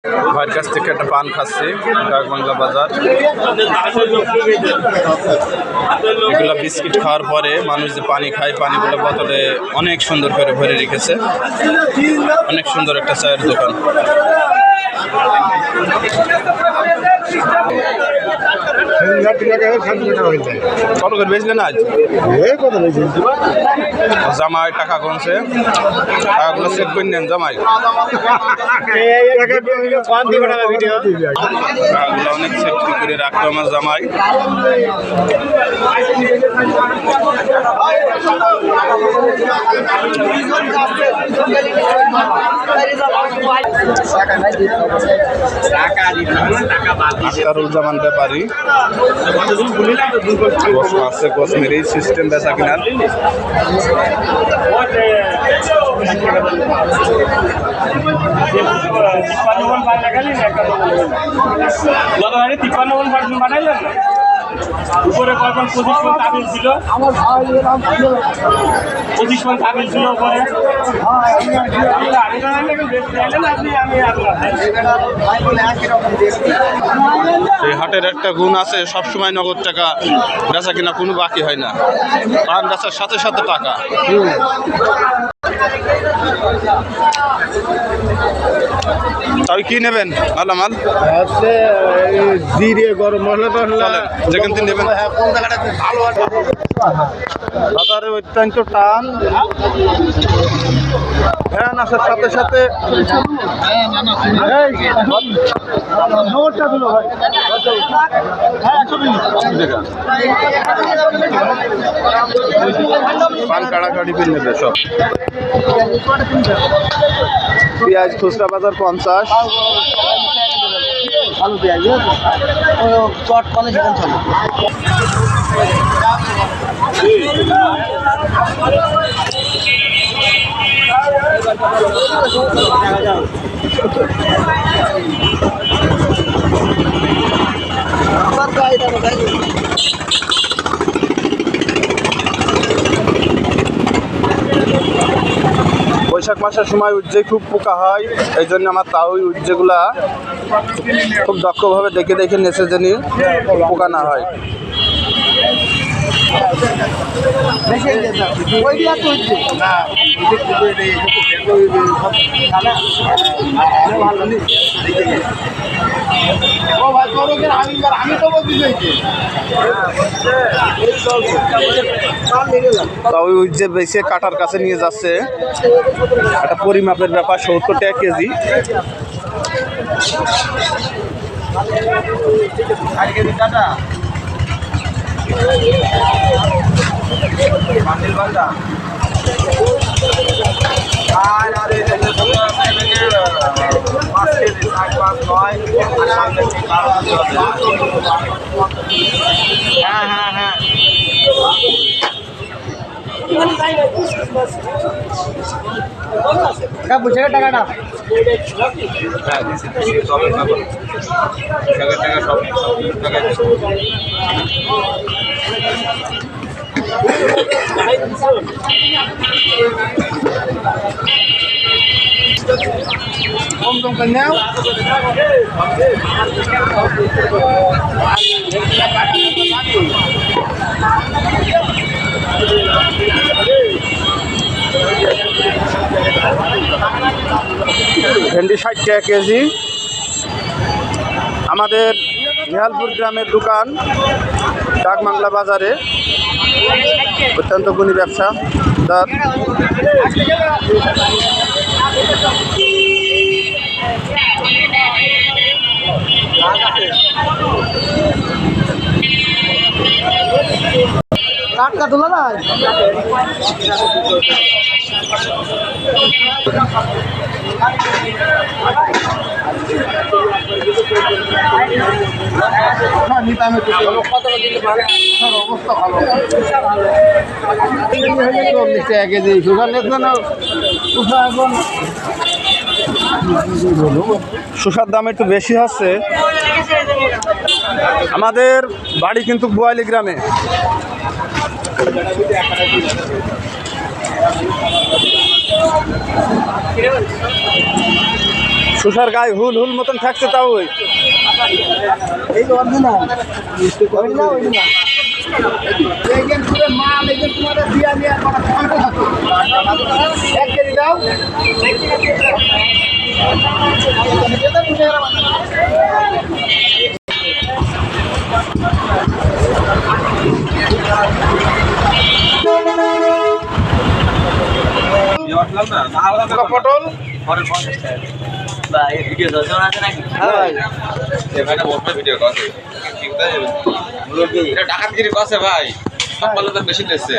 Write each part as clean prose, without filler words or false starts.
ভাইয়ের কাছ থেকে একটা পান খাচ্ছি, ডাক বাংলা বাজার। এগুলো বিস্কিট খাওয়ার পরে মানুষ যে পানি খায়, পানিগুলো বোতলে অনেক সুন্দর করে ভরে রেখেছে। অনেক সুন্দর একটা চায়ের দোকান। কত করে বেচলেন আজ? জামাই টাকা কমছে, টাকাগুলো চেক করে নেন জামাই। টাকাগুলো অনেক চেক করে রাখতো আমার জামাই। আখতারুজ্জামান ব্যাপারী আছে কসমেরি সিস্টেম বেচা কিনার। উপরে কখন 25 মণ কাবিল ছিল, 25 মণ কাবিল ছিল উপরে। এই হাটের একটা গুণ আছে, সবসময় নগদ টাকা বেচা কিনা কোনো বাকি হয় না, পান বেচার সাথে সাথে টাকা। তাই কি নেবেন মালামাল? জিরে গরম মশলা যেখান থেকে নেবেন। বাজারে অত্যন্ত টান, ফ্যান আসার সাথে সাথে পান কাড়াকাড়ি বিল নেবে সব। পেঁয়াজ খুচরা বাজার 50। ভালো পেঁয়াজ চট কলে সেখানে চলে। বৈশাখ মাসের সময় উজ্জে খুব পোকা হয়, এই জন্য আমার তাও উজ্জেগুলা খুব দক্ষভাবে দেখে দেখে নেচে জানি পোকা না হয়। তাও উজ্জে বেশি কাটার কাছে নিয়ে যাচ্ছে, একটা পরিমাপের ব্যাপার। 70 টাকা কেজি। টাকাটা কম কম করে নাও। ভেন্ডি 60 টাকা কেজি। আমাদের নিহালপুর গ্রামের দোকান ডাক বাংলা বাজারে অত্যন্ত গুণী ব্যবসা। তার টাটকা তোলা না শসার দাম একটু বেশি হচ্ছে। আমাদের বাড়ি কিন্তু বোয়ালি গ্রামে। তুষার গায়ে হুল হুল মতন থাকছে তাও ওই এই তো অরিজিনাল অরিজিনাল অরিজিনাল এইখান পুরো মাল এইখান তোমাদের দিয়া নিয়ে করা কত এক কেজি দাও পটল ডাকাতগিরি করছে ভাই সকালে তো বেশি লেগেছে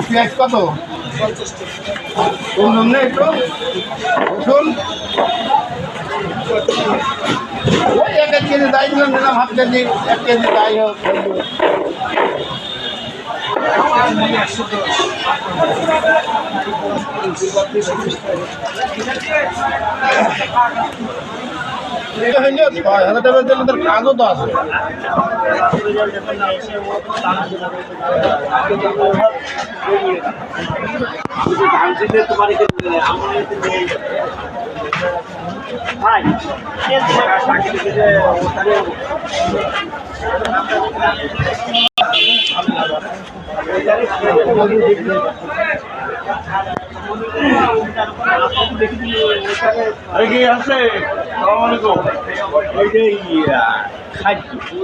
পেঁয়াজ কত একটু রসুন ওই 1 কেজি দাই দিলাম হাফ কেজি 1 কেজি দাই হোক কাজও তো আছে কি আছে ওই যে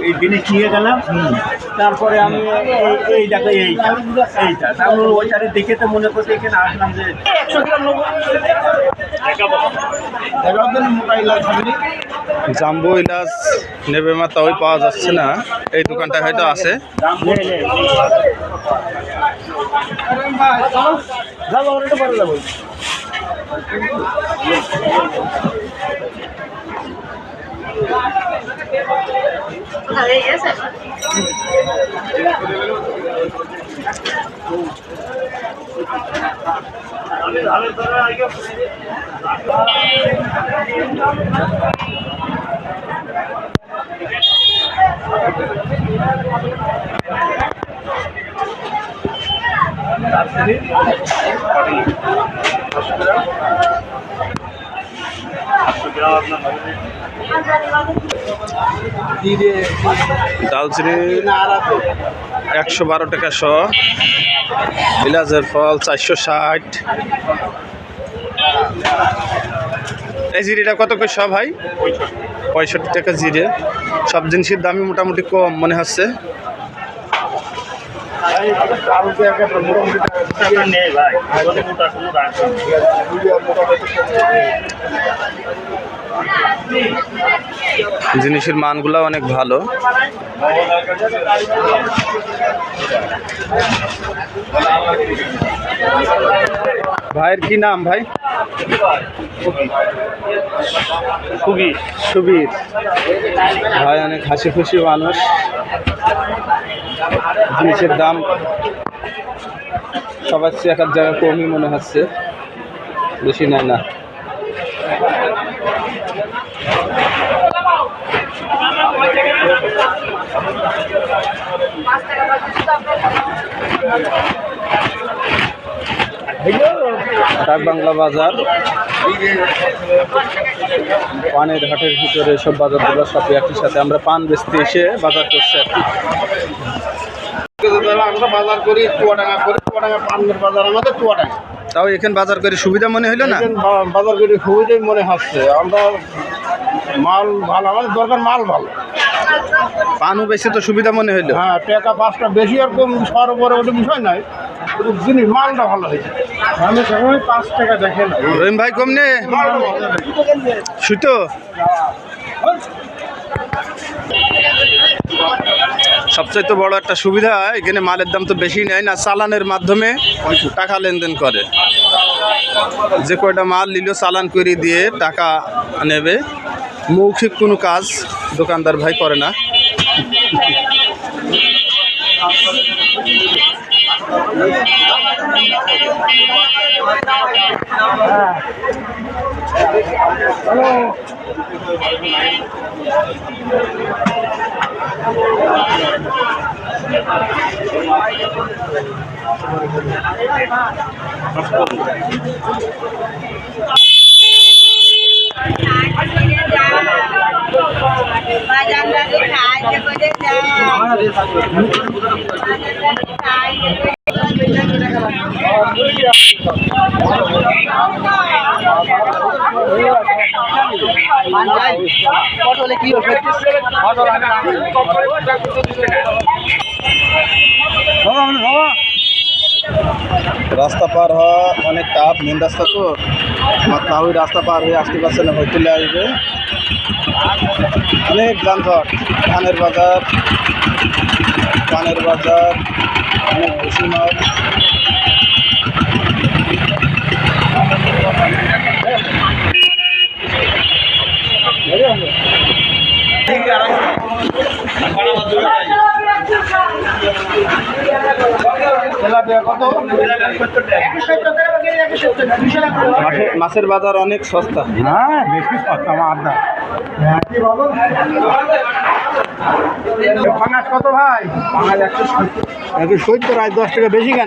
এই জিনিস নিয়ে গেলাম তারপরে আমি এই জায়গায় এইটা তারপর ওইটারে দেখে তো মনে করছে এখানে আসলাম যে 100 গ্রাম নেবো জাম্বো ইলাচ নেবে মাথা ওই পাওয়া যাচ্ছে না এই দোকানটা হয়তো আছে দালচিনি 112 টাকা শ বিলাজের ফল 460 এই জিরিটা কত করে সব ভাই 65 টাকা জিরে সব জিনিসের দামই মোটামুটি কম মনে হচ্ছে জিনিসের মানগুলো অনেক ভালো ভাইয়ের কি নাম ভাই সুবীর ভাই অনেক হাসি খুশি মানুষ জিনিসের দাম সবার চেয়ে এক জায়গায় কমই মনে হচ্ছে বেশি নেয় না ডাক বাংলা বাজার পানের হাটের ভিতরে সব বাজারগুলো সব একই সাথে আমরা পান বেচতে এসে বাজার করছি আর কি আমরা বাজার করি চুয়াডাঙ্গা করি চুয়াডাঙ্গা পানের বাজার আমাদের চুয়াডাঙ্গা তাও এখানে বাজার করে সুবিধা মনে হইলো না বাজার করি সুবিধাই মনে হচ্ছে আমরা মাল ভালো আমাদের দরকার মাল ভালো পানও বেশি তো সুবিধা মনে হইলো হ্যাঁ টাকা 5টা বেশি আর কম সর উপরে ওটা বিষয় নাই কিন্তু জিনিস মালটা ভালো হয়েছে আমি সময় 5 টাকা দেখে না রহিম ভাই কম নে সুতো সবচেয়ে বড় একটা সুবিধা এখানে মালের দাম তো বেশি নেয় না চালানের মাধ্যমে টাকা লেনদেন করে যে কয়টা মাল নিল চালান করে দিয়ে টাকা নেবে মৌখিক কোনো কাজ দোকানদার ভাই করে না হ্যালো পটলে কি ওষুধ? রাস্তা পার হওয়া অনেক টাফ, মেন রাস্তা তো আমার তাও রাস্তা পার হয়ে আসতে পারছে না, হইতুলে আসবে অনেক যানজট। ধানের বাজার অনেক বেশি মাছ। মাছের বাজার অনেক সস্তা। হ্যাঁ বেশি সস্তা আমার আড্ডা। কত ভাই? 170 আর 10 টাকা বেশি কেন?